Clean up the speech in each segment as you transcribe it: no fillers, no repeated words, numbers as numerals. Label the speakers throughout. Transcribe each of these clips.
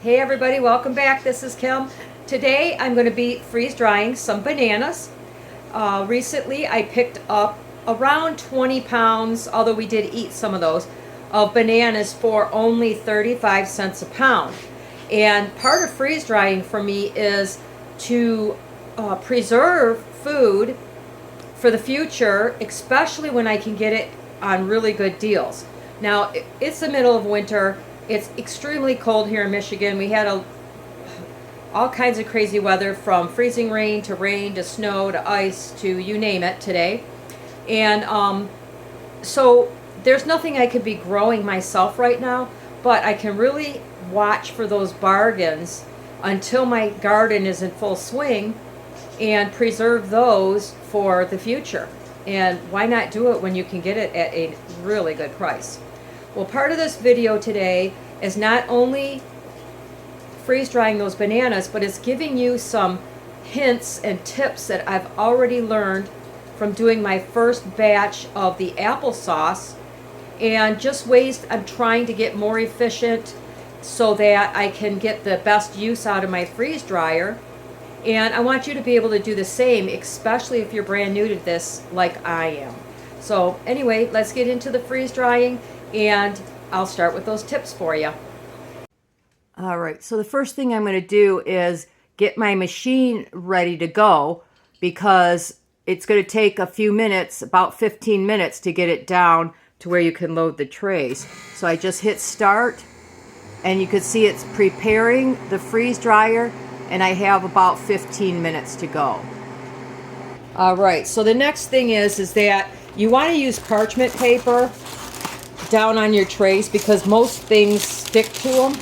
Speaker 1: Hey everybody, welcome back. This is Kim. Today I'm going to be freeze drying some bananas. Recently I picked up around 20 pounds, although we did eat some of those, of bananas for only 35 cents a pound. And part of freeze drying for me is to preserve food for the future, especially when I can get it on really good deals. Now, it's the middle of winter. It's extremely cold here in Michigan. We had all kinds of crazy weather, from freezing rain to snow to ice to you name it today. And so there's nothing I could be growing myself right now, but I can really watch for those bargains until my garden is in full swing and preserve those for the future. And why not do it when you can get it at a really good price? Well, part of this video today is not only freeze drying those bananas, but it's giving you some hints and tips that I've already learned from doing my first batch of the applesauce, and just ways I'm trying to get more efficient so that I can get the best use out of my freeze dryer. And I want you to be able to do the same, especially if you're brand new to this like I am. So anyway, let's get into the freeze drying, and I'll start with those tips for you. All right, so the first thing I'm going to do is get my machine ready to go, because it's going to take a few minutes, about 15 minutes, to get it down to where you can load the trays. So I just hit start, and you can see it's preparing the freeze dryer, and I have about 15 minutes to go. All right, so the next thing is that you want to use parchment paper down on your trays, because most things stick to them,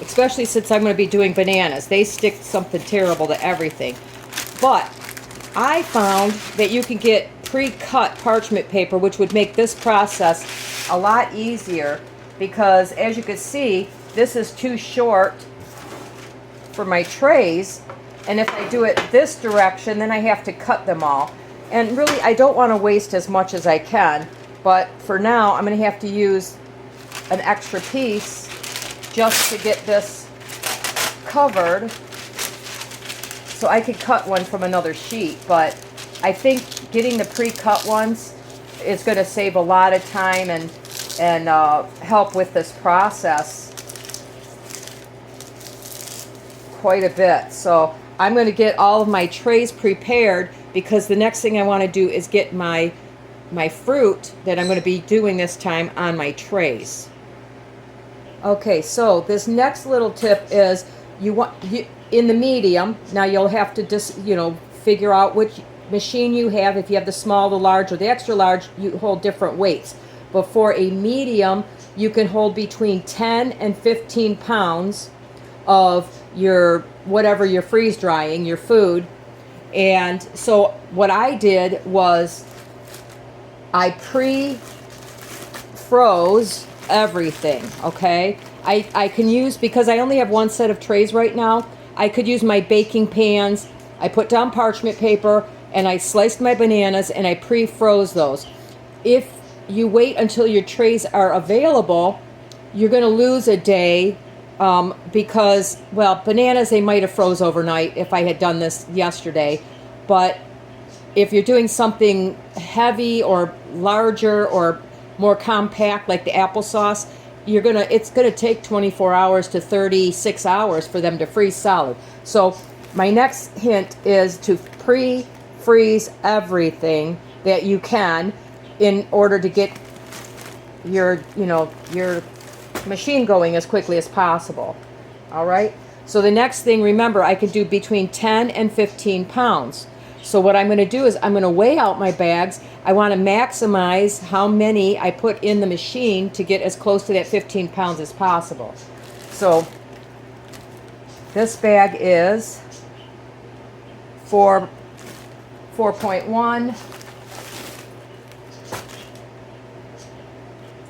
Speaker 1: especially since I'm going to be doing bananas. They stick something terrible to everything. But I found that you can get pre-cut parchment paper, which would make this process a lot easier, because as you can see, this is too short for my trays, and if I do it this direction, then I have to cut them all. And really, I don't want to waste as much as I can, but for now I'm going to have to use an extra piece just to get this covered, so I could cut one from another sheet. But I think getting the pre-cut ones is going to save a lot of time and help with this process quite a bit. So I'm going to get all of my trays prepared, because the next thing I want to do is get my fruit that I'm going to be doing this time on my trays. Okay, so this next little tip is in the medium. Now you'll have to just figure out which machine you have. If you have the small, the large, or the extra large, you hold different weights. But for a medium, you can hold between 10 and 15 pounds of your whatever you're freeze drying, your food. And so what I did was I pre-froze everything, okay? I can use, because I only have one set of trays right now, I could use my baking pans. I put down parchment paper, and I sliced my bananas, and I pre-froze those. If you wait until your trays are available, you're going to lose a day, because, well, bananas, they might have froze overnight if I had done this yesterday. But if you're doing something heavy or larger or more compact, like the applesauce, it's gonna take 24 hours to 36 hours for them to freeze solid. So my next hint is to pre-freeze everything that you can, in order to get your machine going as quickly as possible. All right, so the next thing, remember, I could do between 10 and 15 pounds. So what I'm going to do is I'm going to weigh out my bags. I want to maximize how many I put in the machine to get as close to that 15 pounds as possible. So this bag is 4.1,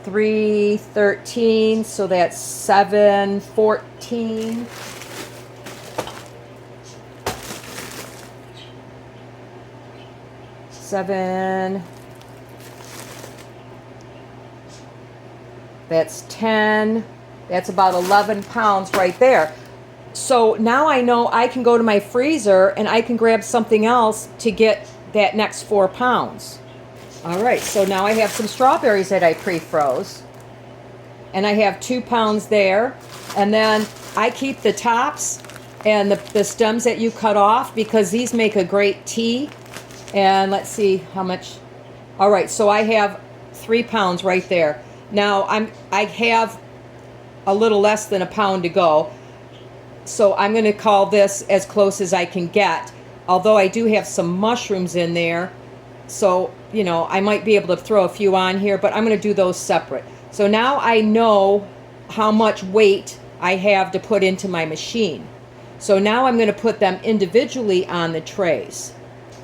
Speaker 1: 313, so that's 714. That's 10. That's about 11 pounds right there. So now I know I can go to my freezer and I can grab something else to get that next 4 pounds. All right, so now I have some strawberries that I pre-froze. And I have 2 pounds there. And then I keep the tops and the stems that you cut off because these make a great tea. And let's see how much. All right, so I have 3 pounds right there. Now I have a little less than a pound to go. So I'm going to call this as close as I can get. Although I do have some mushrooms in there. So, you know, I might be able to throw a few on here, but I'm going to do those separate. So now I know how much weight I have to put into my machine. So now I'm going to put them individually on the trays.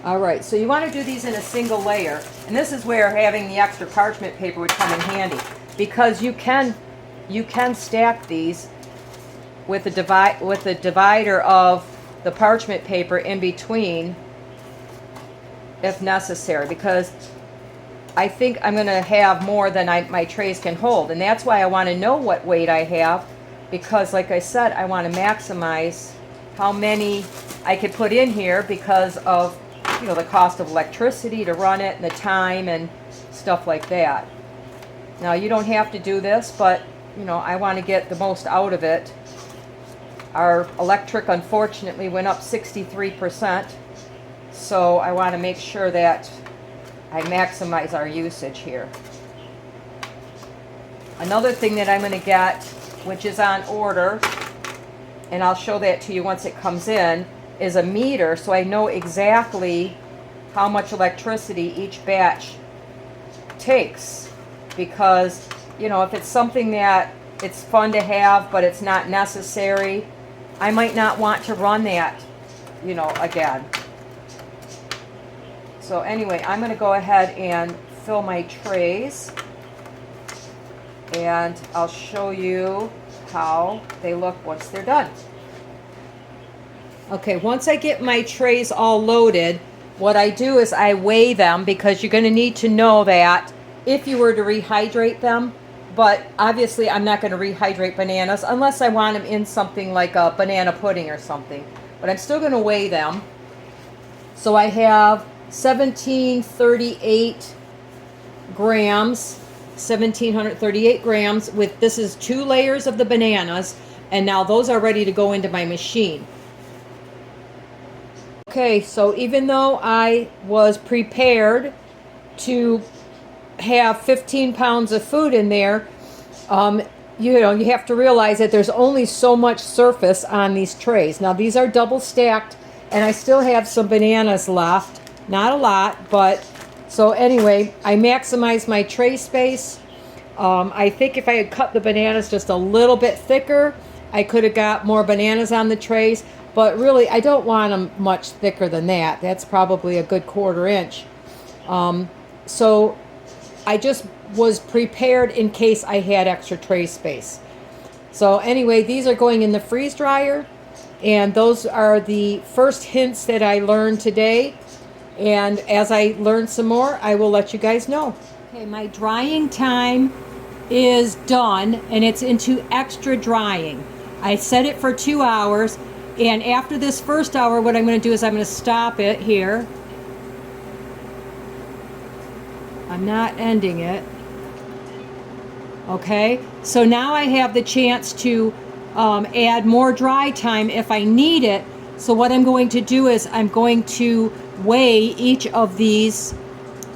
Speaker 1: All right, so you want to do these in a single layer. And this is where having the extra parchment paper would come in handy, because you can stack these with the divider of the parchment paper in between if necessary, because I think I'm going to have more than my trays can hold. And that's why I want to know what weight I have, because like I said, I want to maximize how many I could put in here because of, you know, the cost of electricity to run it and the time and stuff like that. Now you don't have to do this, but you know, I want to get the most out of it. Our electric unfortunately went up 63%, so I want to make sure that I maximize our usage here. Another thing that I'm going to get, which is on order, and I'll show that to you once it comes in, is a meter, so I know exactly how much electricity each batch takes. Because, you know, if it's something that it's fun to have but it's not necessary, I might not want to run that, you know, again. So anyway, I'm going to go ahead and fill my trays, and I'll show you how they look once they're done. Okay, once I get my trays all loaded, what I do is I weigh them, because you're going to need to know that if you were to rehydrate them. But obviously I'm not going to rehydrate bananas unless I want them in something like a banana pudding or something. But I'm still going to weigh them. So I have 1738 grams, 1738 grams with, this is 2 layers of the bananas, and now those are ready to go into my machine. Okay, so even though I was prepared to have 15 pounds of food in there, you know, you have to realize that there's only so much surface on these trays. Now these are double stacked, and I still have some bananas left. Not a lot, but so anyway, I maximize my tray space. I think if I had cut the bananas just a little bit thicker, I could have got more bananas on the trays, but really I don't want them much thicker than that. That's probably a good 1/4 inch. So I just was prepared in case I had extra tray space. So anyway, these are going in the freeze dryer, and those are the first hints that I learned today. And as I learn some more, I will let you guys know. Okay, my drying time is done, and it's into extra drying. I set it for 2 hours, and after this first hour, what I'm going to do is I'm going to stop it here. I'm not ending it. Okay, so now I have the chance to add more dry time if I need it. So what I'm going to do is I'm going to weigh each of these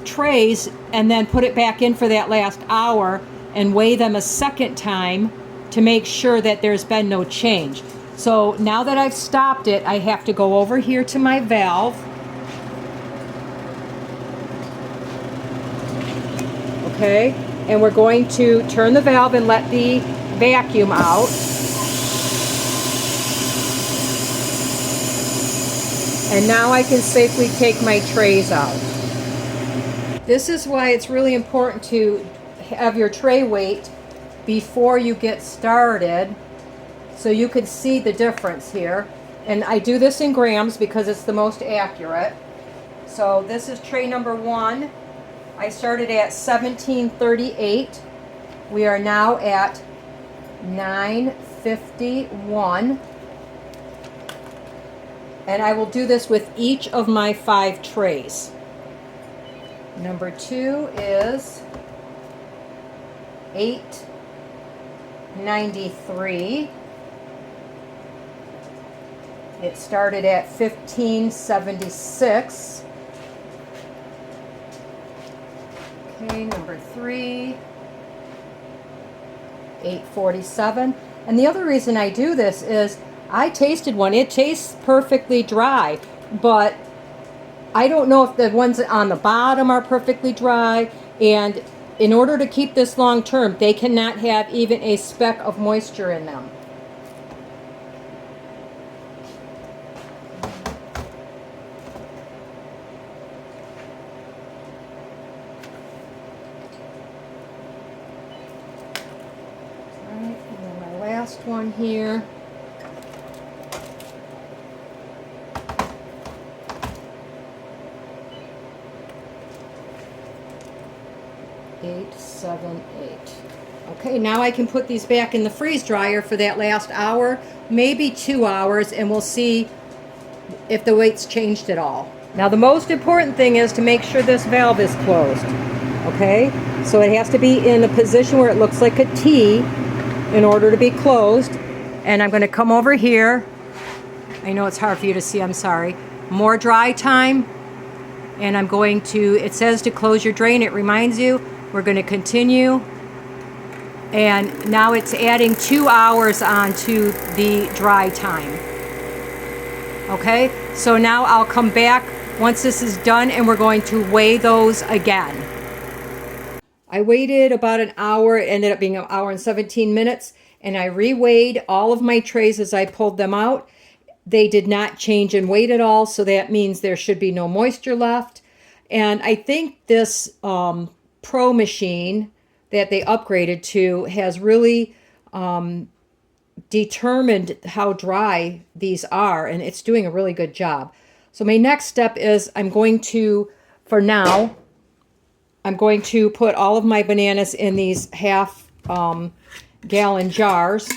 Speaker 1: trays and then put it back in for that last hour and weigh them a second time to make sure that there's been no change. So now that I've stopped it, I have to go over here to my valve. Okay, and we're going to turn the valve and let the vacuum out. And now I can safely take my trays out. This is why it's really important to have your tray weight before you get started, so you can see the difference here. And I do this in grams because it's the most accurate. So this is tray number 1. I started at 1738. We are now at 951. And I will do this with each of my 5 trays. Number 2 is 893. It started at 1576. Okay, number 3, 847. And the other reason I do this is I tasted one. It tastes perfectly dry, but I don't know if the ones on the bottom are perfectly dry. And in order to keep this long term, they cannot have even a speck of moisture in them. Last one here. Eight, 7, 8. Okay, now I can put these back in the freeze dryer for that last hour, maybe 2 hours, and we'll see if the weight's changed at all. Now the most important thing is to make sure this valve is closed. Okay, so it has to be in a position where it looks like a T in order to be closed. And I'm going to come over here. I know it's hard for you to see, I'm sorry. More dry time. And I'm going to, it says to close your drain, it reminds you. We're going to continue. And now it's adding 2 hours onto the dry time. Okay, so now I'll come back once this is done and we're going to weigh those again. I waited about an hour, it ended up being an hour and 17 minutes, and I re-weighed all of my trays as I pulled them out. They did not change in weight at all, so that means there should be no moisture left. And I think this Pro machine that they upgraded to has really determined how dry these are, and it's doing a really good job. So my next step is I'm going to put all of my bananas in these half gallon jars,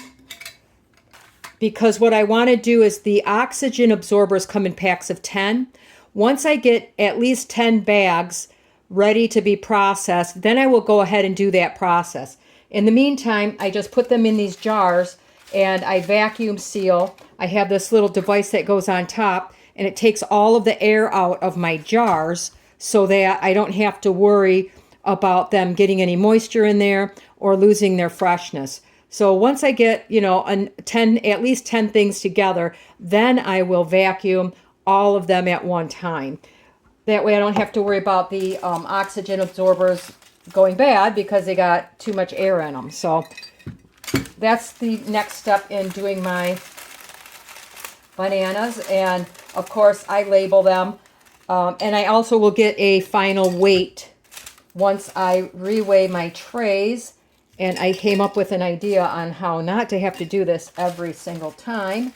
Speaker 1: because what I want to do is the oxygen absorbers come in packs of 10. Once I get at least 10 bags ready to be processed, then I will go ahead and do that process. In the meantime, I just put them in these jars and I vacuum seal. I have this little device that goes on top and it takes all of the air out of my jars so that I don't have to worry about them getting any moisture in there or losing their freshness. So once I get, at least 10 things together, then I will vacuum all of them at one time. That way I don't have to worry about the oxygen absorbers going bad because they got too much air in them. So that's the next step in doing my bananas. And of course I label them. And I also will get a final weight once I reweigh my trays. And I came up with an idea on how not to have to do this every single time,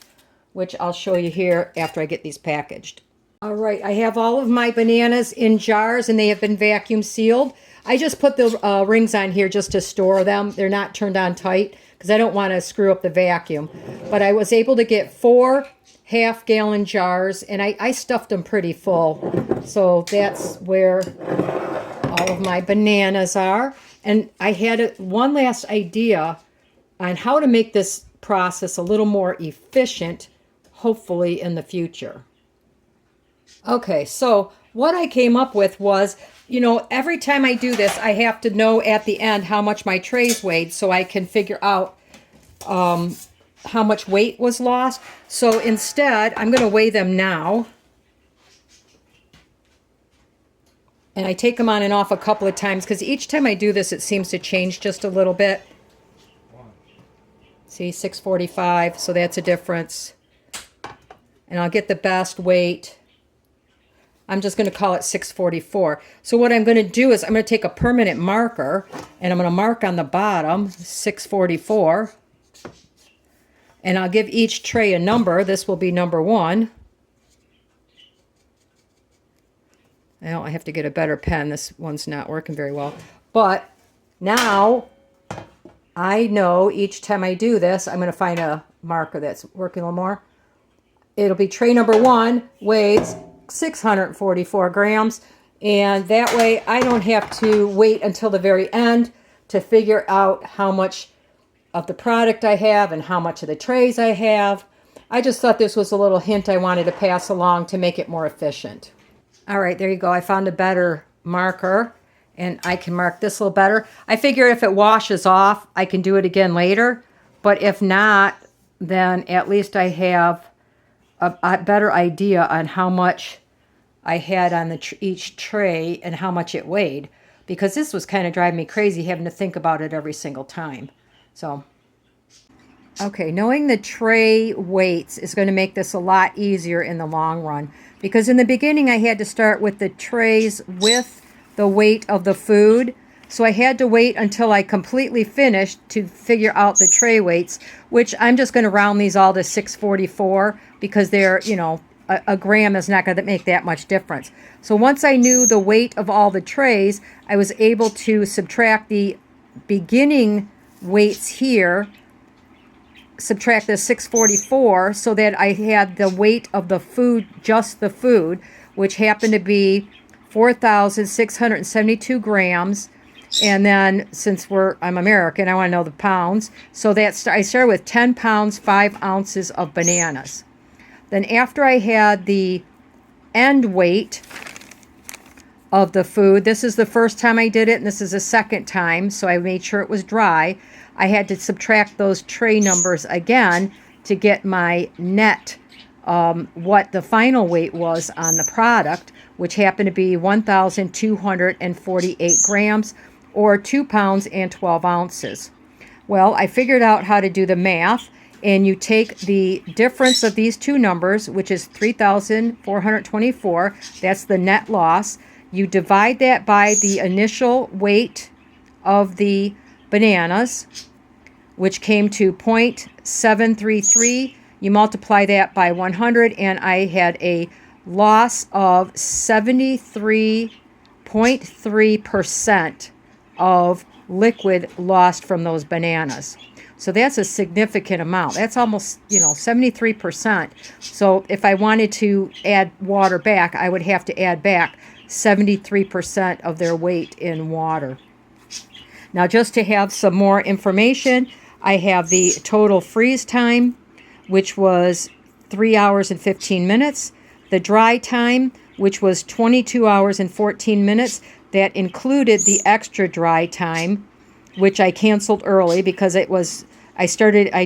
Speaker 1: which I'll show you here after I get these packaged. All right, I have all of my bananas in jars and they have been vacuum sealed. I just put the rings on here just to store them. They're not turned on tight because I don't want to screw up the vacuum. But I was able to get 4 half-gallon jars and I stuffed them pretty full. So that's where all of my bananas are. And I had one last idea on how to make this process a little more efficient, hopefully in the future. Okay, so what I came up with was, every time I do this, I have to know at the end how much my trays weighed so I can figure out how much weight was lost. So instead, I'm going to weigh them now. And I take them on and off a couple of times because each time I do this, it seems to change just a little bit. See, 645, so that's a difference. And I'll get the best weight. I'm just going to call it 644. So what I'm going to do is I'm going to take a permanent marker and I'm going to mark on the bottom 644. And I'll give each tray a number. This will be number 1. Well, I have to get a better pen. This one's not working very well. But now I know each time I do this, I'm going to find a marker that's working a little more. It'll be tray number 1 weighs 644 grams. And that way I don't have to wait until the very end to figure out how much of the product I have and how much of the trays I have. I just thought this was a little hint I wanted to pass along to make it more efficient. All right, there you go. I found a better marker, and I can mark this a little better. I figure if it washes off, I can do it again later. But if not, then at least I have a better idea on how much I had on each tray and how much it weighed. Because this was kind of driving me crazy having to think about it every single time. So, okay, knowing the tray weights is going to make this a lot easier in the long run. Because in the beginning I had to start with the trays with the weight of the food. So I had to wait until I completely finished to figure out the tray weights, which I'm just going to round these all to 644 because they're, you know, a gram is not going to make that much difference. So once I knew the weight of all the trays, I was able to subtract the beginning weights here, subtract the 644 so that I had the weight of the food, just the food, which happened to be 4,672 grams. And then since I'm American, I want to know the pounds. So I started with 10 pounds, 5 ounces of bananas. Then after I had the end weight of the food, this is the first time I did it, and this is the second time, so I made sure it was dry. I had to subtract those tray numbers again to get my net, what the final weight was on the product, which happened to be 1,248 grams, or 2 pounds and 12 ounces. Well, I figured out how to do the math, and you take the difference of these two numbers, which is 3,424, that's the net loss. You divide that by the initial weight of the bananas, which came to 0.733. You multiply that by 100, and I had a loss of 73.3% of liquid lost from those bananas. So that's a significant amount. That's almost, 73%. So if I wanted to add water back, I would have to add back 73% of their weight in water. Now, just to have some more information, I have the total freeze time, which was 3 hours and 15 minutes. The dry time, which was 22 hours and 14 minutes. That included the extra dry time, which I canceled early because I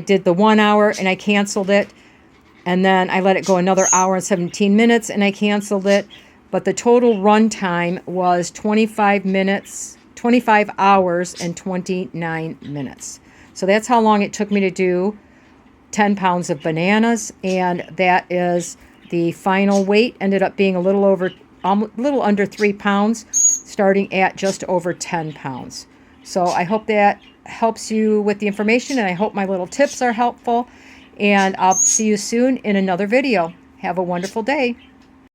Speaker 1: did the 1 hour and I canceled it. And then I let it go another hour and 17 minutes and I canceled it. But the total run time was 25 hours and 29 minutes. So that's how long it took me to do 10 pounds of bananas. And that is the final weight. Ended up being a little under 3 pounds, starting at just over 10 pounds. So I hope that helps you with the information, and I hope my little tips are helpful. And I'll see you soon in another video. Have a wonderful day.